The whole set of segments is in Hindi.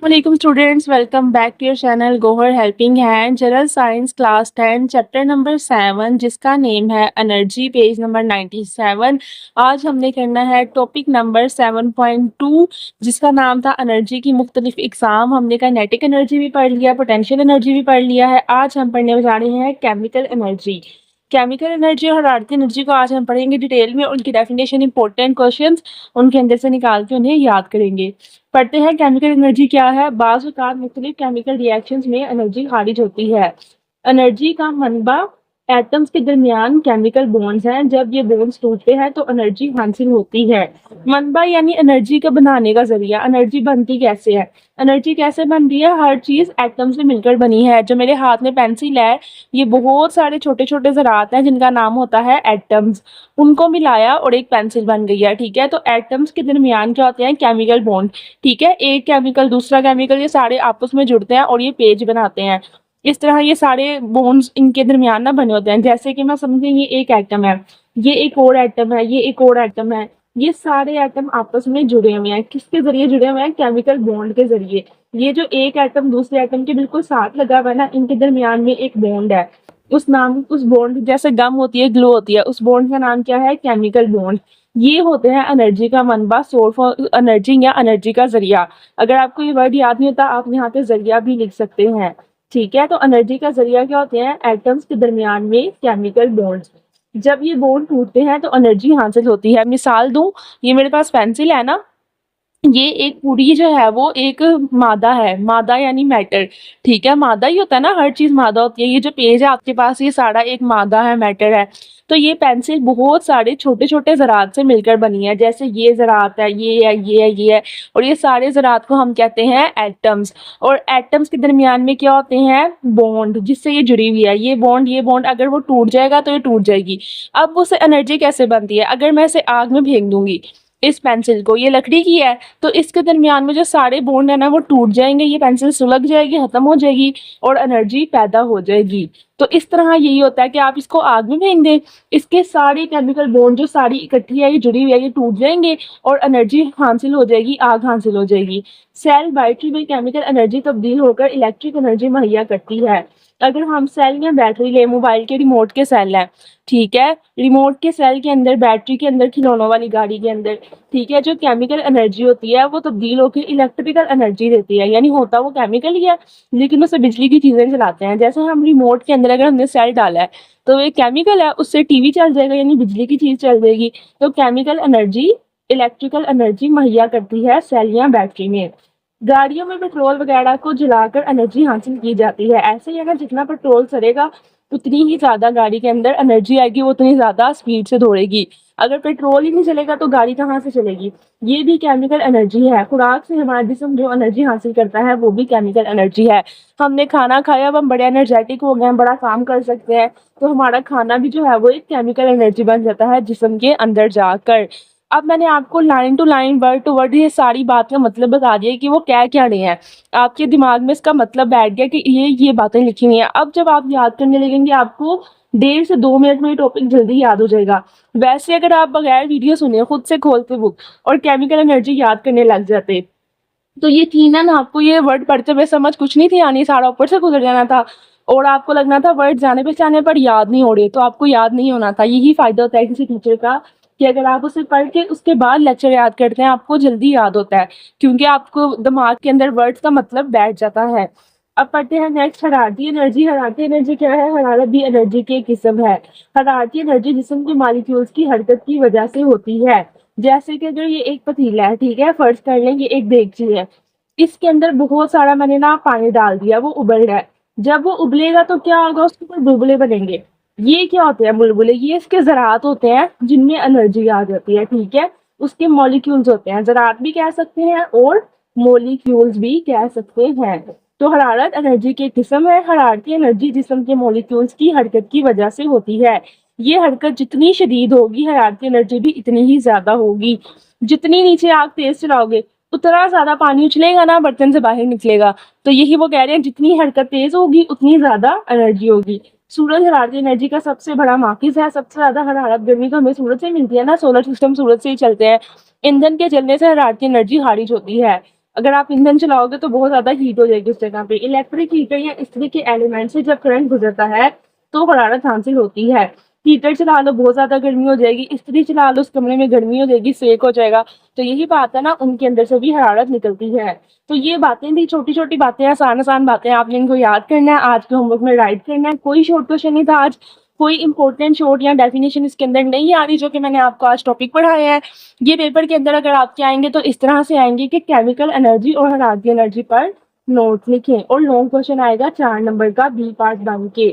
वालेकुम students, welcome back to your channel Gohar helping hand. General science class 10 chapter number 7 जिसका नेम है एनर्जी, पेज नंबर 97। आज हमने करना है टॉपिक नंबर 7.2 जिसका नाम था एनर्जी की मुख्तलिफ इकसाम। हमने काइनेटिक एनर्जी भी पढ़ लिया, पोटेंशियल एनर्जी भी पढ़ लिया है। आज हम पढ़ने जा रहे हैं केमिकल एनर्जी। केमिकल एनर्जी और हरारती एनर्जी को आज हम पढ़ेंगे डिटेल में, उनकी डेफिनेशन, इंपॉर्टेंट क्वेश्चंस उनके अंदर से निकाल के उन्हें याद करेंगे। पढ़ते हैं केमिकल एनर्जी क्या है। बाज़ औक़ात मुख्तलिफ केमिकल रिएक्शंस में एनर्जी खारिज होती है। एनर्जी का मनबा एटम्स के दरमियान केमिकल बॉन्ड्स हैं। जब ये बॉन्ड्स टूटते हैं तो एनर्जी हासिल होती है। मनबा यानी एनर्जी का बनाने का जरिया। एनर्जी बनती कैसे है? एनर्जी कैसे बनती है? हर चीज़ एटम से मिलकर बनी है। जो मेरे हाथ में पेंसिल है, ये बहुत सारे छोटे छोटे ज़रात हैं जिनका नाम होता है एटम्स। उनको मिलाया और एक पेंसिल बन गई है। ठीक है, तो एटम्स के दरमियान क्या होते हैं? Chemical bond. ठीक है, एक केमिकल दूसरा केमिकल, ये सारे आपस में जुड़ते हैं और ये पेज बनाते हैं। इस तरह ये सारे बॉन्ड्स इनके दरमियान ना बने होते हैं। जैसे कि मैं समझें, ये एक एटम है, ये एक और एटम है, ये एक और एटम है। ये सारे एटम आपस में जुड़े हुए हैं। किसके जरिए जुड़े हुए हैं? केमिकल बॉन्ड के जरिए। ये जो एक एटम दूसरे एटम के बिल्कुल साथ लगा हुआ है ना, इनके दरमियान में एक बॉन्ड है। उस बॉन्ड जैसे गम होती है, ग्लो होती है, उस बॉन्ड का नाम क्या है? Chemical bond. ये होते हैं एनर्जी का मनबा, सोर्स ऑफ एनर्जी या एनर्जी का जरिया। अगर आपको ये वर्ड याद नहीं होता, आप यहाँ पे जरिया भी लिख सकते हैं। ठीक है, तो एनर्जी का जरिया क्या होते हैं? एटम्स के दरमियान में केमिकल बॉन्ड्स। जब ये बॉन्ड टूटते हैं तो एनर्जी हासिल होती है। मिसाल दूं, ये मेरे पास पेंसिल है ना, ये एक पूरी जो है वो एक मादा है। मादा यानी मैटर। ठीक है, मादा ही होता है ना, हर चीज मादा होती है। ये जो पेज है आपके पास, ये सारा एक मादा है, मैटर है। तो ये पेंसिल बहुत सारे छोटे छोटे ज़रात से मिलकर बनी है। जैसे ये ज़रात है, ये है, ये है, ये है, और ये सारे ज़रात को हम कहते हैं एटम्स। और एटम्स के दरमियान में क्या होते हैं? बॉन्ड, जिससे ये जुड़ी हुई है। ये बॉन्ड अगर वो टूट जाएगा तो ये टूट जाएगी। अब उससे एनर्जी कैसे बनती है? अगर मैं इसे आग में फेंक दूंगी, इस पेंसिल को, ये लकड़ी की है, तो इसके दरमियान में जो सारे बॉन्ड है ना, वो टूट जाएंगे, ये पेंसिल सुलग जाएगी, खत्म हो जाएगी और एनर्जी पैदा हो जाएगी। तो इस तरह यही होता है कि आप इसको आग में फेंक दें, इसके सारे केमिकल बॉन्ड जो सारी इकट्ठी है, ये जुड़ी हुई है, ये टूट जाएंगे और एनर्जी हासिल हो जाएगी, आग हासिल हो जाएगी। सेल बैटरी में केमिकल एनर्जी तब्दील होकर इलेक्ट्रिक एनर्जी मुहैया करती है। अगर हम सेल या बैटरी ले, मोबाइल के रिमोट के सेल हैं, ठीक है, रिमोट के सेल के अंदर, बैटरी के अंदर, खिलौनों वाली गाड़ी के अंदर, ठीक है, जो केमिकल एनर्जी होती है वो तब्दील होकर इलेक्ट्रिकल एनर्जी देती है। यानी होता वो केमिकल ही है, लेकिन उससे बिजली की चीजें चलाते हैं। जैसे हम रिमोट के अंदर अगर हमने सेल डाला है तो एक केमिकल है, उससे टीवी चल जाएगा, यानी बिजली की चीज चल जाएगी। तो केमिकल एनर्जी इलेक्ट्रिकल एनर्जी मुहैया करती है सेल या बैटरी में। गाड़ियों में पेट्रोल वगैरह को जलाकर एनर्जी हासिल की जाती है। ऐसे ही अगर जितना पेट्रोल सड़ेगा उतनी ही ज्यादा गाड़ी के अंदर एनर्जी आएगी, वो उतनी ज्यादा स्पीड से दौड़ेगी। अगर पेट्रोल ही नहीं चलेगा तो गाड़ी कहाँ से चलेगी? ये भी केमिकल एनर्जी है। खुराक से हमारा जिस्म जो एनर्जी हासिल करता है वो भी केमिकल एनर्जी है। हमने खाना खाया, अब हम बड़े एनर्जेटिक हो गए हैं, बड़ा काम कर सकते हैं, तो हमारा खाना भी जो है वो एक केमिकल एनर्जी बन जाता है जिस्म के अंदर जाकर। अब मैंने आपको line to line, word to word ये सारी बात का मतलब बता दिया कि वो क्या क्या नहीं है। आपके दिमाग में इसका मतलब बैठ गया कि ये बातें लिखी हुई हैं। अब जब आप याद करने लगेंगे, आपको 1.5 से 2 मिनट में ये टॉपिक जल्दी याद हो जाएगा। वैसे अगर आप बगैर वीडियो सुने, खुद से खोलते बुक और केमिकल एनर्जी याद करने लग जाते, तो यकीनन आपको ये वर्ड पढ़ते हुए समझ कुछ नहीं थी आनी, सारा ऊपर से गुजर जाना था और आपको लगना था वर्ड जाने पहचाने पर याद नहीं हो रहे, तो आपको याद नहीं होना था। यही फायदा होता है किसी टीचर का कि अगर आप उसे पढ़ के उसके बाद लेक्चर याद करते हैं, आपको जल्दी याद होता है, क्योंकि आपको दिमाग के अंदर वर्ड्स का मतलब बैठ जाता है। अब पढ़ते हैं नेक्स्ट, हरारती एनर्जी। हरारती एनर्जी क्या है? हरारत भी एनर्जी की एक किस्म है। हरारती एनर्जी जिस्म के मॉलिक्यूल्स की हरकत की वजह से होती है। जैसे कि अगर ये एक पतीला है, ठीक है, फर्ज कर लें ये एक देगची है, इसके अंदर बहुत सारा मैंने ना पानी डाल दिया, वो उबल रहा है। जब वो उबलेगा तो क्या होगा? उसके ऊपर बुलबुले बनेंगे। ये क्या होते हैं बुलबुले? ये इसके ज़रात होते हैं जिनमें एनर्जी आ जाती है। ठीक है, उसके मॉलिक्यूल्स होते हैं, ज़रात भी कह सकते हैं और मॉलिक्यूल्स भी कह सकते हैं। तो हरारत एनर्जी की किस्म है। हरारती एनर्जी जिस्म के मॉलिक्यूल्स की हरकत की वजह से होती है। ये हरकत जितनी शदीद होगी, हरारती एनर्जी भी इतनी ही ज्यादा होगी। जितनी नीचे आग तेज चलाओगे उतना ज्यादा पानी उछलेगा ना, बर्तन से बाहर निकलेगा। तो यही वो कह रहे हैं, जितनी हरकत तेज होगी उतनी ज्यादा एनर्जी होगी। सूरज हरारती एनर्जी का सबसे बड़ा माकिज है। सबसे ज्यादा हरारत गर्मी तो हमें सूरज से मिलती है ना, सोलर सिस्टम सूरज से ही चलते हैं। ईंधन के जलने से हरारती एनर्जी खारिज होती है। अगर आप ईंधन चलाओगे तो बहुत ज़्यादा हीट हो जाएगी उस जगह पे। इलेक्ट्रिक हीटर या इस तरह के एलिमेंट से जब करंट गुजरता है तो हरारत हासिल होती है। हीटर चला लो बहुत ज़्यादा गर्मी हो जाएगी, इस्त्री चला लो उस कमरे में गर्मी हो जाएगी, सेक हो जाएगा। तो यही बात है ना, उनके अंदर से भी हरारत निकलती है। तो ये बातें थी, छोटी-छोटी बातें, आसान-आसान बातें, आपने इनको याद करना है, आज के होमवर्क में राइट करना है। कोई शॉर्ट क्वेश्चन नहीं था आज, कोई इंपॉर्टेंट शॉर्ट या डेफिनेशन इसके अंदर नहीं आ रही जो कि मैंने आपको आज टॉपिक पढ़ाया है। ये पेपर के अंदर अगर आपके आएँगे तो इस तरह से आएँगे कि केमिकल एनर्जी और हरारती एनर्जी पर नोट्स लिखें, और लॉन्ग क्वेश्चन आएगा 4 नंबर का बी पार्ट बन के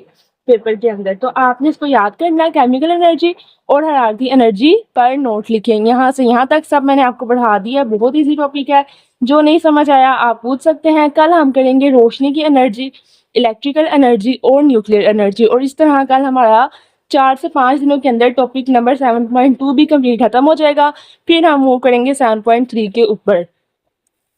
पेपर के अंदर। तो आपने इसको याद करना है, केमिकल एनर्जी और हरारती एनर्जी पर नोट लिखें। यहाँ से यहाँ तक सब मैंने आपको पढ़ा दिया, बहुत ईजी टॉपिक है। जो नहीं समझ आया आप पूछ सकते हैं। कल हम करेंगे रोशनी की एनर्जी, इलेक्ट्रिकल एनर्जी और न्यूक्लियर एनर्जी, और इस तरह कल हमारा 4 से 5 दिनों के अंदर टॉपिक नंबर 7.2 भी कंप्लीट खत्म हो जाएगा। फिर हम मूव करेंगे 7.3 के ऊपर।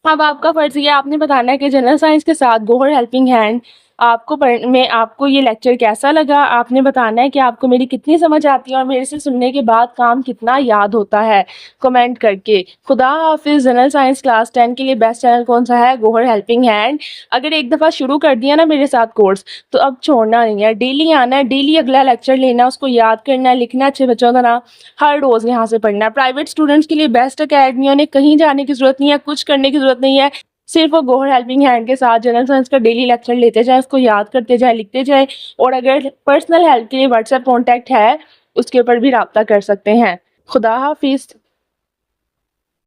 अब आपका फर्ज ये आपने बताना है कि जनरल साइंस के साथ गौहर हेल्पिंग हैंड आपको ये लेक्चर कैसा लगा। आपने बताना है कि आपको मेरी कितनी समझ आती है और मेरे से सुनने के बाद काम कितना याद होता है, कमेंट करके। खुदा हाफिज़। जनरल साइंस क्लास 10 के लिए बेस्ट चैनल कौन सा है? Gauhar helping hand. अगर एक दफ़ा शुरू कर दिया ना मेरे साथ कोर्स, तो अब छोड़ना नहीं है। डेली आना है, डेली अगला लेक्चर लेना, उसको याद करना है, लिखना अच्छे बच्चों का नाम, हर रोज़ यहाँ से पढ़ना है। प्राइवेट स्टूडेंट्स के लिए बेस्ट अकेडमी है, उन्हें कहीं जाने की ज़रूरत नहीं है, कुछ करने की ज़रूरत नहीं है। सिर्फ वो गौहर हेल्पिंग हैंड के साथ जनरल साइंस का डेली लेक्चर लेते जाएँ, उसको याद करते जाएँ, लिखते जाएँ, और अगर पर्सनल हेल्प के लिए व्हाट्सएप कॉन्टैक्ट है, उसके ऊपर भी राब्ता कर सकते हैं। खुदा हाफिज़।